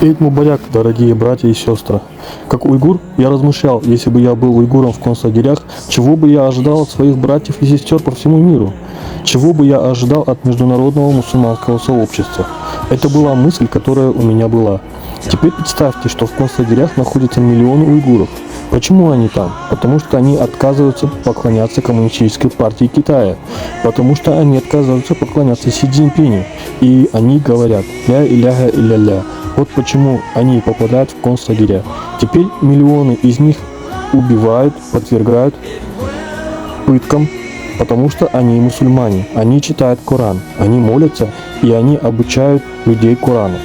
Эйд Мубаряк, дорогие братья и сестры. Как уйгур, я размышлял, если бы я был уйгуром в концлагерях, чего бы я ожидал от своих братьев и сестер по всему миру? Чего бы я ожидал от международного мусульманского сообщества? Это была мысль, которая у меня была. Теперь представьте, что в концлагерях находятся миллионы уйгуров. Почему они там? Потому что они отказываются поклоняться коммунистической партии Китая. Потому что они отказываются поклоняться Си Цзиньпиню. И они говорят «Ля иляха илля-ля». Вот почему они попадают в концлагеря. Теперь миллионы из них убивают, подвергают пыткам, потому что они мусульмане. Они читают Коран, они молятся и они обучают людей Корану.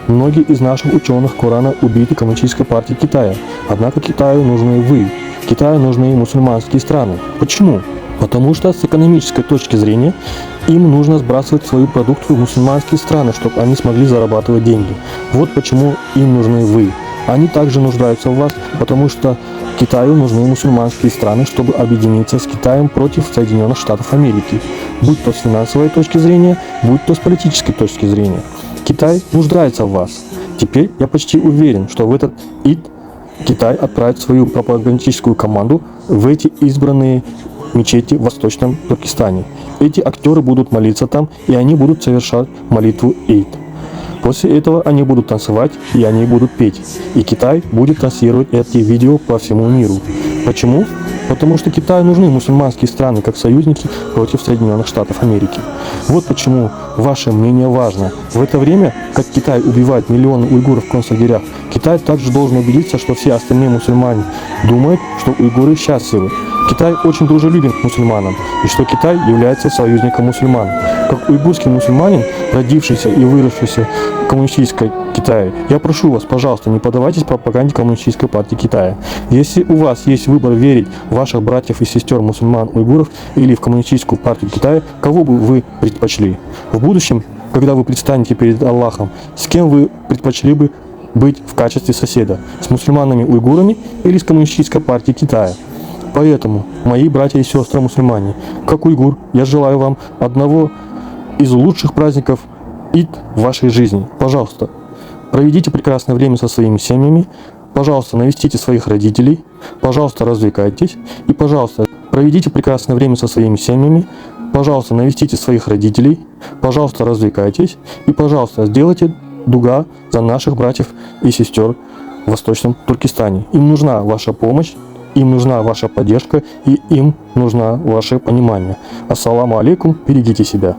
Многие из наших ученых Корана убиты коммунистической партией Китая. Однако Китаю нужны вы. Китаю нужны мусульманские страны. Почему? Потому что с экономической точки зрения им нужно сбрасывать свою продукцию в мусульманские страны, чтобы они смогли зарабатывать деньги. Вот почему им нужны вы. Они также нуждаются в вас, потому что Китаю нужны мусульманские страны, чтобы объединиться с Китаем против Соединенных Штатов Америки. Будь то с финансовой точки зрения, будь то с политической точки зрения. Китай нуждается в вас. Теперь я почти уверен, что в этот Ид Китай отправит свою пропагандистическую команду в эти избранные мечети в Восточном Туркестане. Эти актеры будут молиться там, и они будут совершать молитву Эйд. После этого они будут танцевать, и они будут петь. И Китай будет транслировать эти видео по всему миру. Почему? Потому что Китаю нужны мусульманские страны как союзники против Соединенных Штатов Америки. Вот почему ваше мнение важно. В это время, как Китай убивает миллионы уйгуров в концлагерях, Китай также должен убедиться, что все остальные мусульмане думают, что уйгуры счастливы. Китай очень дружелюбен к мусульманам, и что Китай является союзником мусульман. Как уйгурский мусульманин, родившийся и выросшийся в коммунистической Китае, я прошу вас, пожалуйста, не поддавайтесь пропаганде коммунистической партии Китая. Если у вас есть выбор верить в ваших братьев и сестер мусульман-уйгуров или в коммунистическую партию Китая, кого бы вы предпочли? В будущем, когда вы предстанете перед Аллахом, с кем вы предпочли бы быть в качестве соседа? С мусульманами-уйгурами или с коммунистической партией Китая? Поэтому, мои братья и сестры мусульмане, как уйгур, я желаю вам одного из лучших праздников Ид в вашей жизни. Пожалуйста, проведите прекрасное время со своими семьями, пожалуйста, навестите своих родителей, пожалуйста, развлекайтесь, и, пожалуйста, проведите прекрасное время со своими семьями, пожалуйста, навестите своих родителей, пожалуйста, развлекайтесь, и, пожалуйста, сделайте дуга за наших братьев и сестер в Восточном Туркестане. Им нужна ваша помощь, им нужна ваша поддержка, и им нужно ваше понимание. Ассаламу алейкум, берегите себя.